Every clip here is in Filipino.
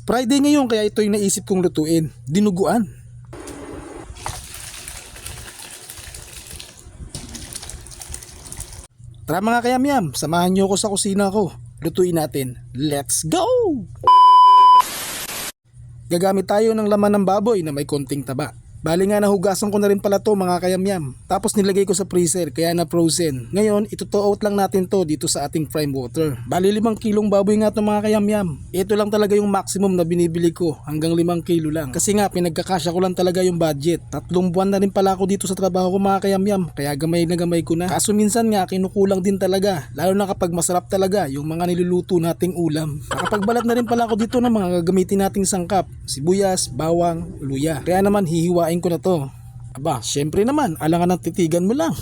Friday ngayon kaya ito yung naisip kong lutuin, dinuguan. Tara mga kayamyam, samahan nyo ako sa kusina ko. Lutuin natin. Let's go! Gagamit tayo ng laman ng baboy na may konting taba. Bali nga nahugasan ko na rin pala to mga kayamyam. Tapos nilagay ko sa freezer kaya na frozen. Ngayon ituto out lang natin to dito sa ating prime water. Bali 5 kilong baboy nga to mga kayamyam. Ito lang talaga yung maximum na binibili ko, hanggang 5 kilo lang. Kasi nga pinagkakasya ko lang talaga yung budget. 3 buwan na rin pala ako dito sa trabaho ko mga kayamyam. Kaya gamay na gamay ko na. Kaso minsan nga kinukulang din talaga. Lalo na kapag masarap talaga yung mga niluluto nating ulam. Nakapagbalat na rin pala ako dito ng mga gagamitin nating sangkap. Sibuyas, bawang, luya. Kaya naman hihiwain ko na to. Aba, syempre naman, alangan ng titigan mo lang.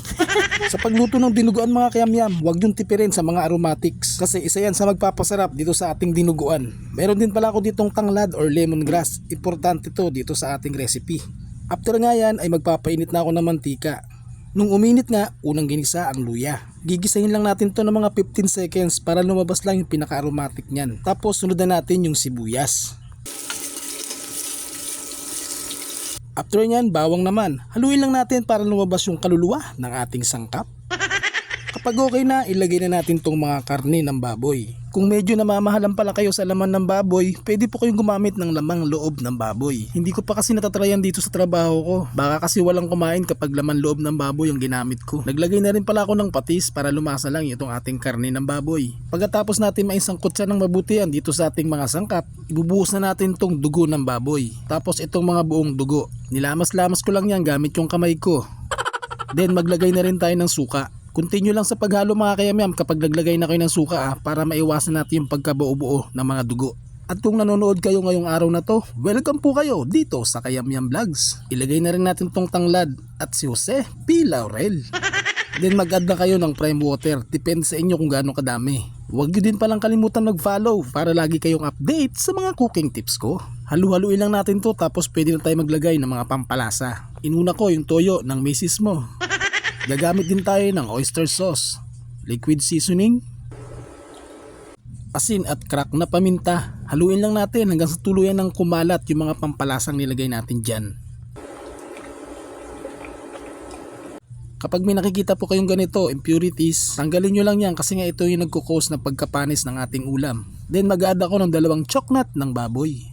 Sa pagluto ng dinuguan mga kayamyam, huwag yung tipirin sa mga aromatics. Kasi isa yan sa magpapasarap dito sa ating dinuguan. Meron din pala ako ditong tanglad or lemongrass. Importante to dito sa ating recipe. After nga yan ay magpapainit na ako ng mantika. Nung uminit nga, unang ginisa ang luya. Gigisahin lang natin to ng mga 15 seconds para lumabas lang yung pinaka-aromatic niyan. Tapos sunod na natin yung sibuyas. After nyan, bawang naman. Haluin lang natin para lumabas yung kaluluwa ng ating sangkap. Kapag okay na, ilagay na natin tong mga karne ng baboy. Kung medyo namamahalan pala kayo sa laman ng baboy, pwede po kayong gumamit ng lamang loob ng baboy. Hindi ko pa kasi natatrayan dito sa trabaho ko. Baka kasi walang kumain kapag laman loob ng baboy ang ginamit ko. Naglagay na rin pala ako ng patis para lumasa lang itong ating karne ng baboy. Pagkatapos natin maisangkot siya ng mabutihan dito sa ating mga sangkap, ibubuhos na natin tong dugo ng baboy. Tapos itong mga buong dugo. Nilamas-lamas ko lang yan gamit yung kamay ko. Then maglagay na rin tayo ng suka. Continue lang sa paghalo mga kayamyam kapag naglagay na kayo ng suka para maiwasan natin yung pagkabuo-buo ng mga dugo. At kung nanonood kayo ngayong araw na to, welcome po kayo dito sa Kayamyam Vlogs. Ilagay na rin natin tong tanglad at si Jose P. Laurel. Then mag-add na kayo ng prime water, depende sa inyo kung gaano kadami. Huwag nyo din palang kalimutan mag-follow para lagi kayong update sa mga cooking tips ko. Halu-haluin lang natin to tapos pwede na tayo maglagay ng mga pampalasa. Inuna ko yung toyo ng misis mo. Gagamit din tayo ng oyster sauce, liquid seasoning, asin at crack na paminta. Haluin lang natin hanggang sa tuluyan ng kumalat yung mga pampalasang nilagay natin dyan. Kapag may nakikita po kayong ganito, impurities, tanggalin nyo lang yan kasi nga ito yung nagkukos na pagkapanis ng ating ulam. Then mag-add ako ng 2 choknat ng baboy.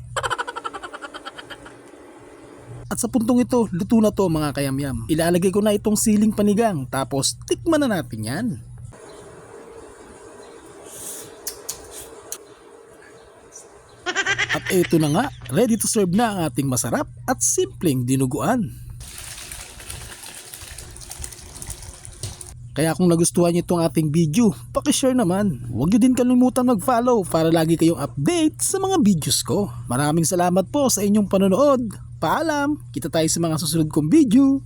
At sa puntong ito, luto na to mga kayamyam. Ilalagay ko na itong siling panigang tapos tikman na natin yan. At ito na nga, ready to serve na ang ating masarap at simpleng dinuguan. Kaya kung nagustuhan niyo itong ating video, pakishare naman. Huwag niyo din kalimutan mag-follow para lagi kayong update sa mga videos ko. Maraming salamat po sa inyong panonood. Paalam, kita tayo sa mga susunod kong video.